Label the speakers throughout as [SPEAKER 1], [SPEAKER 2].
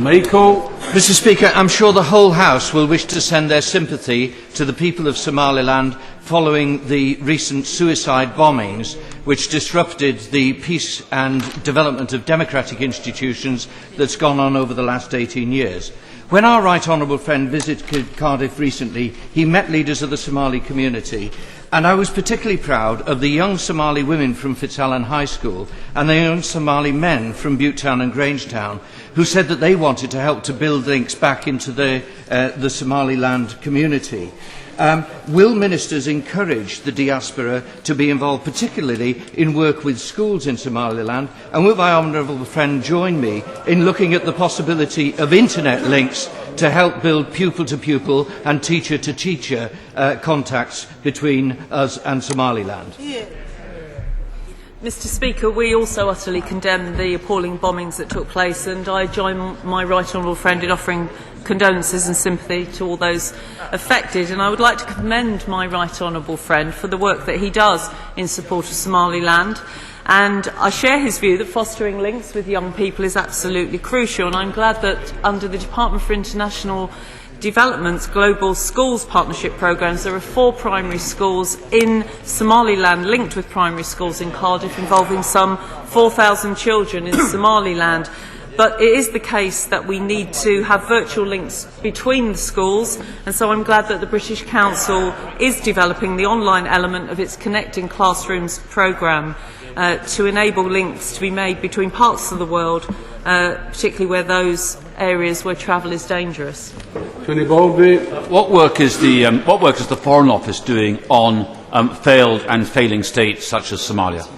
[SPEAKER 1] Mr. Speaker, I'm sure the whole House will wish to send their sympathy to the people of Somaliland following the recent suicide bombings which disrupted the peace and development of democratic institutions that's gone on over the last 18 years. When our Right Honourable friend visited Cardiff recently, he met leaders of the Somali community, and I was particularly proud of the young Somali women from Fitzallen High School and the young Somali men from Butetown and Grangetown who said that they wanted to help to build links back into the Somaliland community. Will ministers encourage the diaspora to be involved, particularly in work with schools in Somaliland? And will my honourable friend join me in looking at the possibility of internet links to help build pupil-to-pupil and teacher-to-teacher contacts between us and Somaliland?
[SPEAKER 2] Yeah. Mr. Speaker, we also utterly condemn the appalling bombings that took place, and I join my right honourable friend in offering condolences and sympathy to all those affected. And I would like to commend my right honourable friend for the work that he does in support of Somaliland. And I share his view that fostering links with young people is absolutely crucial, and I'm glad that under the Department for International Development's Global Schools Partnership Programmes, there are 4 primary schools in Somaliland linked with primary schools in Cardiff, involving some 4,000 children in Somaliland. But it is the case that we need to have virtual links between the schools, and so I'm glad that the British Council is developing the online element of its Connecting Classrooms programme to enable links to be made between parts of the world, particularly where those areas where travel is dangerous.
[SPEAKER 3] What work is the Foreign Office doing on failed and failing states such as Somalia?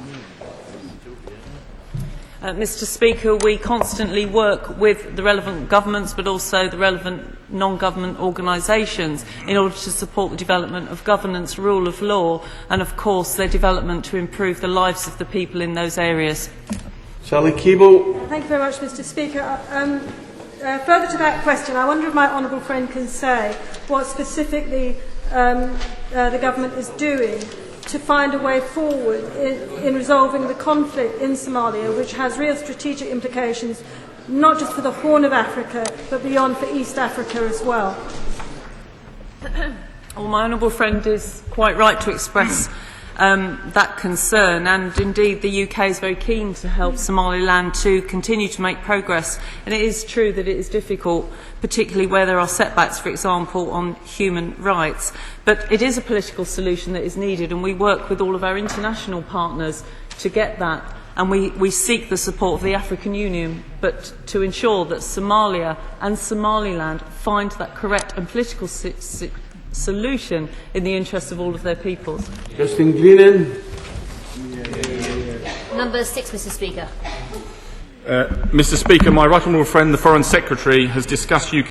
[SPEAKER 2] Mr. Speaker, we constantly work with the relevant governments but also the relevant non-government organisations in order to support the development of governance, rule of law and, of course, their development to improve the lives of the people in those areas.
[SPEAKER 4] Thank you very much, Mr. Speaker. Further to that question, I wonder if my honourable friend can say what specifically the government is doing to find a way forward in resolving the conflict in Somalia, which has real strategic implications, not just for the Horn of Africa, but beyond for East Africa as well.
[SPEAKER 2] Well, my honourable friend is quite right to express that concern, and indeed the UK is very keen to help Somaliland to continue to make progress. And it is true that it is difficult, particularly where there are setbacks, for example, on human rights. But it is a political solution that is needed, and we work with all of our international partners to get that. And we seek the support of the African Union, but to ensure that Somalia and Somaliland find that correct and political solution in the interests of all of their peoples.
[SPEAKER 4] Justin Gleenan.
[SPEAKER 5] Number 6, Mr. Speaker.
[SPEAKER 6] Mr. Speaker, my right honourable friend, the Foreign Secretary, has discussed UK